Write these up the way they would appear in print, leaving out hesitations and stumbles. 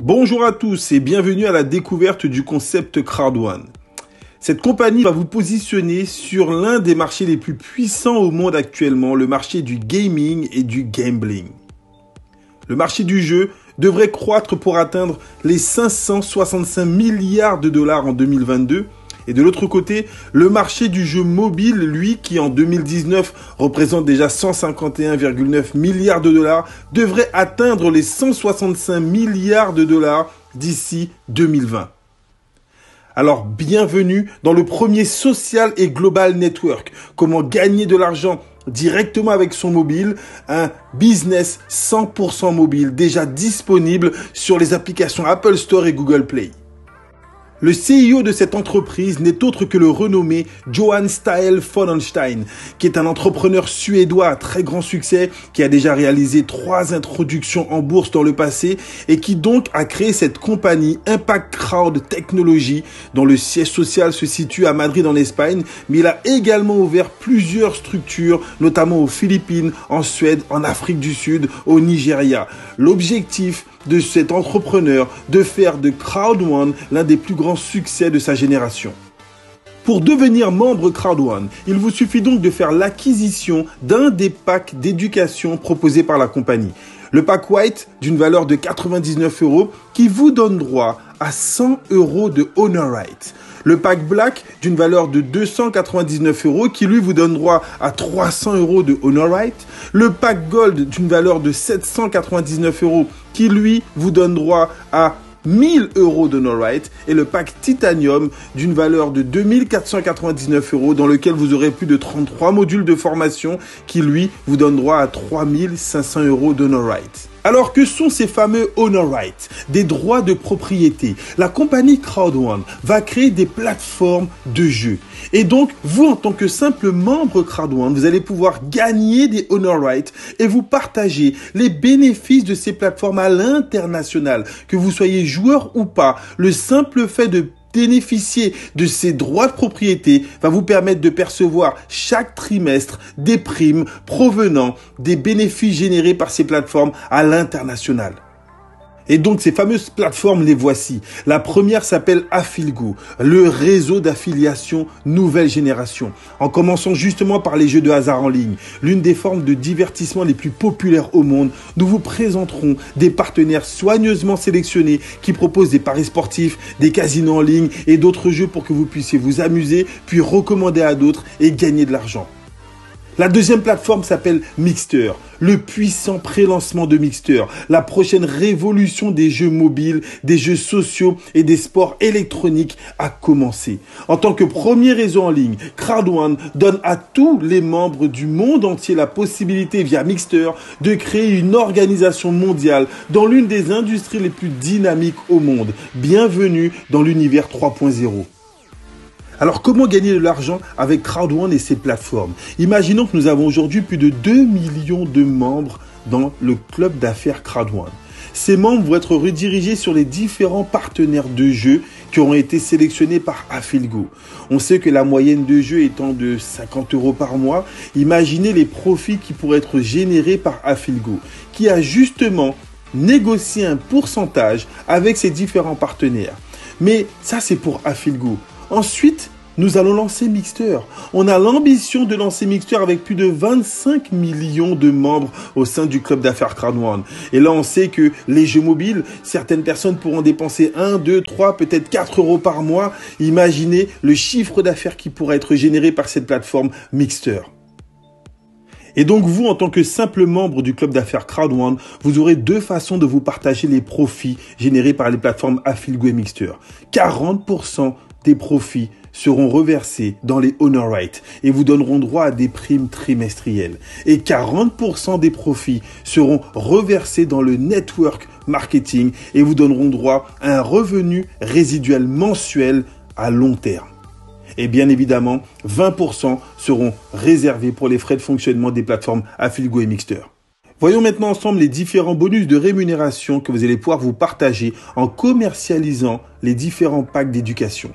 Bonjour à tous et bienvenue à la découverte du concept Crowd1. Cette compagnie va vous positionner sur l'un des marchés les plus puissants au monde actuellement, le marché du gaming et du gambling. Le marché du jeu devrait croître pour atteindre les 565 milliards de dollars en 2022. Et de l'autre côté, le marché du jeu mobile, lui, qui en 2019 représente déjà 151,9 milliards de dollars, devrait atteindre les 165 milliards de dollars d'ici 2020. Alors, bienvenue dans le premier social et global network. Comment gagner de l'argent directement avec son mobile, un business 100% mobile déjà disponible sur les applications Apple Store et Google Play. Le CEO de cette entreprise n'est autre que le renommé Johan Stael Fonnenstein, qui est un entrepreneur suédois à très grand succès, qui a déjà réalisé 3 introductions en bourse dans le passé et qui donc a créé cette compagnie Impact Crowd Technology, dont le siège social se situe à Madrid en Espagne, mais il a également ouvert plusieurs structures, notamment aux Philippines, en Suède, en Afrique du Sud, au Nigeria. L'objectif de cet entrepreneur de faire de Crowd1 l'un des plus grands succès de sa génération. Pour devenir membre Crowd1, il vous suffit donc de faire l'acquisition d'un des packs d'éducation proposés par la compagnie. Le pack White d'une valeur de 99 € qui vous donne droit à 100 € de Honor Right. Le pack Black d'une valeur de 299 € qui lui vous donne droit à 300 € de Honor Right. Le pack Gold d'une valeur de 799 € qui lui vous donne droit à 1000 € d'Honor Right et le pack Titanium d'une valeur de 2499 € dans lequel vous aurez plus de 33 modules de formation qui lui vous donne droit à 3500 € d'Honor Right. Alors que sont ces fameux Honor Rights, des droits de propriété? La compagnie Crowd1 va créer des plateformes de jeux. Et donc, vous en tant que simple membre Crowd1, vous allez pouvoir gagner des Honor Rights et vous partager les bénéfices de ces plateformes à l'international. Que vous soyez joueur ou pas, le simple fait de bénéficier de ces droits de propriété va vous permettre de percevoir chaque trimestre des primes provenant des bénéfices générés par ces plateformes à l'international. Et donc, ces fameuses plateformes, les voici. La première s'appelle Affiligo, le réseau d'affiliation nouvelle génération. En commençant justement par les jeux de hasard en ligne, l'une des formes de divertissement les plus populaires au monde, nous vous présenterons des partenaires soigneusement sélectionnés qui proposent des paris sportifs, des casinos en ligne et d'autres jeux pour que vous puissiez vous amuser, puis recommander à d'autres et gagner de l'argent. La deuxième plateforme s'appelle Mixter, le puissant pré-lancement de Mixter, la prochaine révolution des jeux mobiles, des jeux sociaux et des sports électroniques a commencé. En tant que premier réseau en ligne, Crowd1 donne à tous les membres du monde entier la possibilité via Mixter de créer une organisation mondiale dans l'une des industries les plus dynamiques au monde. Bienvenue dans l'univers 3.0. Alors, comment gagner de l'argent avec Crowd1 et ses plateformes? Imaginons que nous avons aujourd'hui plus de 2 millions de membres dans le club d'affaires Crowd1. Ces membres vont être redirigés sur les différents partenaires de jeux qui auront été sélectionnés par Affiligo. On sait que la moyenne de jeu étant de 50 € par mois, imaginez les profits qui pourraient être générés par Affiligo, qui a justement négocié un pourcentage avec ses différents partenaires. Mais ça, c'est pour Affiligo. Ensuite, nous allons lancer Mixter. On a l'ambition de lancer Mixter avec plus de 25 millions de membres au sein du club d'affaires Crowd1. Et là, on sait que les jeux mobiles, certaines personnes pourront dépenser 1, 2, 3, peut-être 4 € par mois. Imaginez le chiffre d'affaires qui pourrait être généré par cette plateforme Mixter. Et donc vous, en tant que simple membre du club d'affaires Crowd1, vous aurez 2 façons de vous partager les profits générés par les plateformes Affiligo et Mixter. 40% des profits seront reversés dans les Honor Rights et vous donneront droit à des primes trimestrielles. Et 40% des profits seront reversés dans le network marketing et vous donneront droit à un revenu résiduel mensuel à long terme. Et bien évidemment, 20% seront réservés pour les frais de fonctionnement des plateformes Affiligo et Mixter. Voyons maintenant ensemble les différents bonus de rémunération que vous allez pouvoir vous partager en commercialisant les différents packs d'éducation.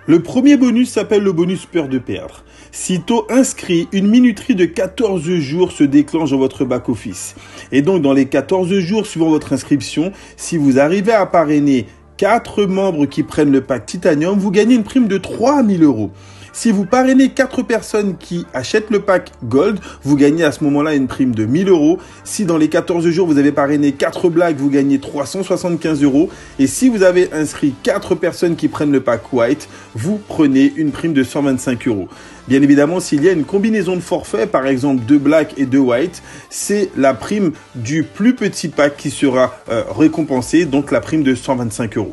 Le premier bonus s'appelle le bonus peur de perdre. Sitôt inscrit, une minuterie de 14 jours se déclenche dans votre back-office. Et donc, dans les 14 jours suivant votre inscription, si vous arrivez à parrainer 4 membres qui prennent le pack Titanium, vous gagnez une prime de 3000 €. Si vous parrainez 4 personnes qui achètent le pack Gold, vous gagnez à ce moment-là une prime de 1000 €. Si dans les 14 jours, vous avez parrainé 4 blagues, vous gagnez 375 €. Et si vous avez inscrit 4 personnes qui prennent le pack White, vous prenez une prime de 125 €. Bien évidemment, s'il y a une combinaison de forfaits, par exemple 2 Black et 2 White, c'est la prime du plus petit pack qui sera récompensée, donc la prime de 125 €.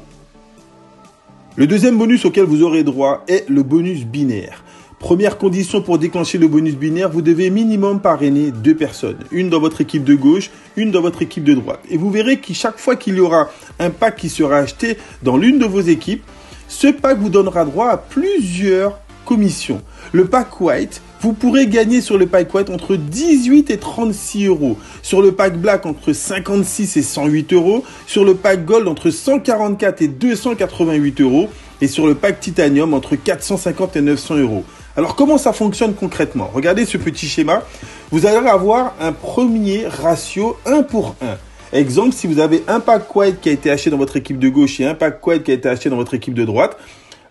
Le deuxième bonus auquel vous aurez droit est le bonus binaire. Première condition pour déclencher le bonus binaire, vous devez minimum parrainer 2 personnes. Une dans votre équipe de gauche, une dans votre équipe de droite. Et vous verrez que chaque fois qu'il y aura un pack qui sera acheté dans l'une de vos équipes, ce pack vous donnera droit à plusieurs commissions. Le pack White, vous pourrez gagner sur le pack White entre 18 et 36 €. Sur le pack Black, entre 56 et 108 €. Sur le pack Gold, entre 144 et 288 €. Et sur le pack Titanium, entre 450 et 900 €. Alors, comment ça fonctionne concrètement? Regardez ce petit schéma. Vous allez avoir un premier ratio 1 pour 1. Exemple, si vous avez un pack White qui a été acheté dans votre équipe de gauche et un pack White qui a été acheté dans votre équipe de droite,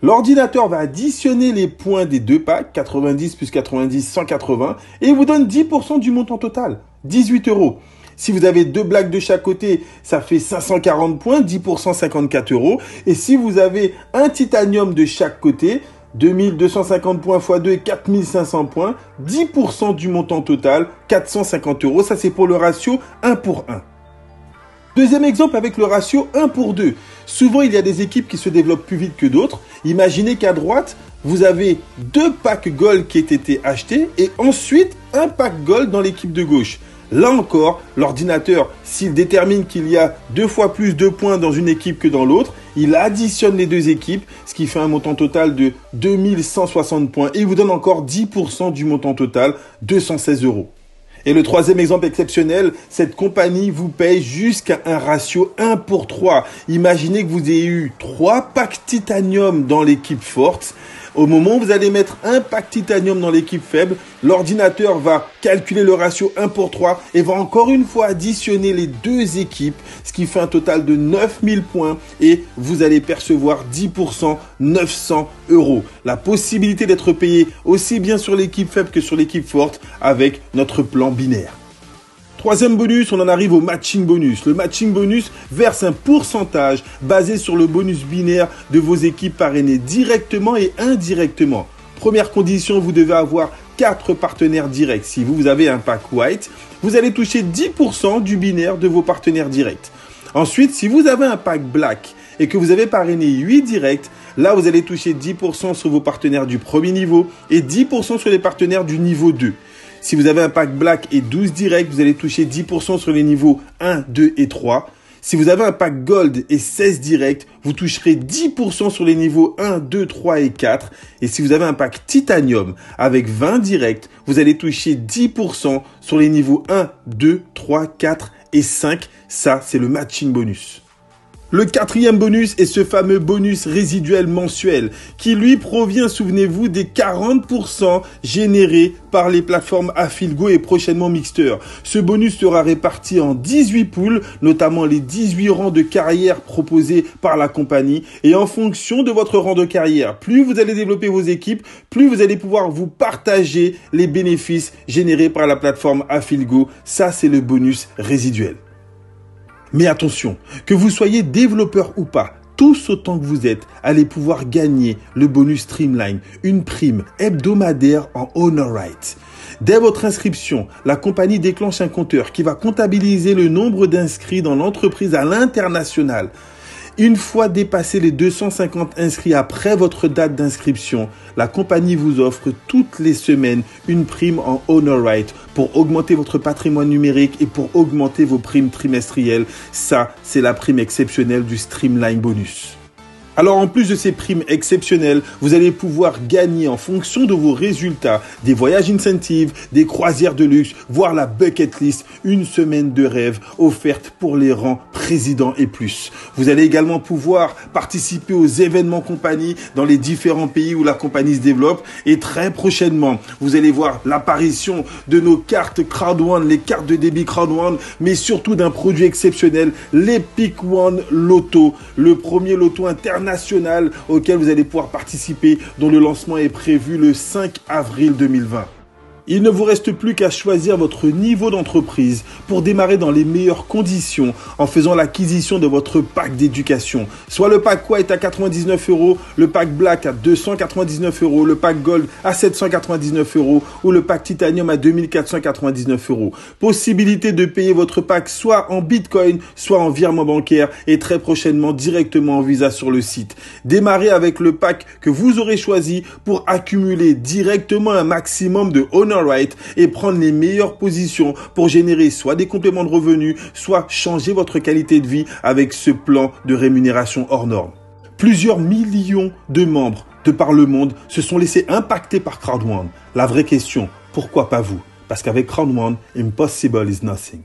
l'ordinateur va additionner les points des deux packs, 90 plus 90, 180, et il vous donne 10% du montant total, 18 €. Si vous avez 2 blagues de chaque côté, ça fait 540 points, 10%, 54 €. Et si vous avez un titanium de chaque côté, 2250 points x 2 et 4500 points, 10% du montant total, 450 €. Ça, c'est pour le ratio 1 pour 1. Deuxième exemple avec le ratio 1 pour 2. Souvent, il y a des équipes qui se développent plus vite que d'autres. Imaginez qu'à droite, vous avez 2 packs Gold qui aient été achetés et ensuite un pack Gold dans l'équipe de gauche. Là encore, l'ordinateur, s'il détermine qu'il y a 2 fois plus de points dans une équipe que dans l'autre, il additionne les deux équipes, ce qui fait un montant total de 2160 points et il vous donne encore 10% du montant total, 216 €. Et le troisième exemple exceptionnel, cette compagnie vous paye jusqu'à un ratio 1 pour 3. Imaginez que vous ayez eu 3 packs Titanium dans l'équipe forte. Au moment où vous allez mettre un pack Titanium dans l'équipe faible, l'ordinateur va calculer le ratio 1 pour 3 et va encore une fois additionner les deux équipes, ce qui fait un total de 9000 points et vous allez percevoir 10%, 900 €. La possibilité d'être payé aussi bien sur l'équipe faible que sur l'équipe forte avec notre plan binaire. Troisième bonus, on en arrive au matching bonus. Le matching bonus verse un pourcentage basé sur le bonus binaire de vos équipes parrainées directement et indirectement. Première condition, vous devez avoir 4 partenaires directs. Si vous avez un pack White, vous allez toucher 10% du binaire de vos partenaires directs. Ensuite, si vous avez un pack Black et que vous avez parrainé 8 directs, là vous allez toucher 10% sur vos partenaires du premier niveau et 10% sur les partenaires du niveau 2. Si vous avez un pack Black et 12 directs, vous allez toucher 10% sur les niveaux 1, 2 et 3. Si vous avez un pack Gold et 16 directs, vous toucherez 10% sur les niveaux 1, 2, 3 et 4. Et si vous avez un pack Titanium avec 20 directs, vous allez toucher 10% sur les niveaux 1, 2, 3, 4 et 5. Ça, c'est le matching bonus. Le quatrième bonus est ce fameux bonus résiduel mensuel qui lui provient, souvenez-vous, des 40% générés par les plateformes Affilgo et prochainement Mixter. Ce bonus sera réparti en 18 poules, notamment les 18 rangs de carrière proposés par la compagnie. Et en fonction de votre rang de carrière, plus vous allez développer vos équipes, plus vous allez pouvoir vous partager les bénéfices générés par la plateforme Affilgo. Ça, c'est le bonus résiduel. Mais attention, que vous soyez développeur ou pas, tous autant que vous êtes, allez pouvoir gagner le bonus Streamline, une prime hebdomadaire en Honor Right. Dès votre inscription, la compagnie déclenche un compteur qui va comptabiliser le nombre d'inscrits dans l'entreprise à l'international. Une fois dépassé les 250 inscrits après votre date d'inscription, la compagnie vous offre toutes les semaines une prime en Honor Right pour augmenter votre patrimoine numérique et pour augmenter vos primes trimestrielles. Ça, c'est la prime exceptionnelle du Streamline Bonus. Alors en plus de ces primes exceptionnelles, vous allez pouvoir gagner en fonction de vos résultats des voyages incentives, des croisières de luxe, voire la bucket list, une semaine de rêve offerte pour les rangs président et plus. Vous allez également pouvoir participer aux événements compagnie dans les différents pays où la compagnie se développe et très prochainement, vous allez voir l'apparition de nos cartes Crowd One, les cartes de débit Crowd One, mais surtout d'un produit exceptionnel, l'Epic One Lotto, le premier loto international auquel vous allez pouvoir participer, dont le lancement est prévu le 5 avril 2020. Il ne vous reste plus qu'à choisir votre niveau d'entreprise pour démarrer dans les meilleures conditions en faisant l'acquisition de votre pack d'éducation. Soit le pack White à 99 €, le pack Black à 299 €, le pack Gold à 799 € ou le pack Titanium à 2499 €. Possibilité de payer votre pack soit en Bitcoin, soit en virement bancaire et très prochainement directement en Visa sur le site. Démarrez avec le pack que vous aurez choisi pour accumuler directement un maximum de Honor Right et prendre les meilleures positions pour générer soit des compléments de revenus, soit changer votre qualité de vie avec ce plan de rémunération hors norme. Plusieurs millions de membres de par le monde se sont laissés impacter par Crowd One. La vraie question, pourquoi pas vous? Parce qu'avec Crowd One, impossible is nothing.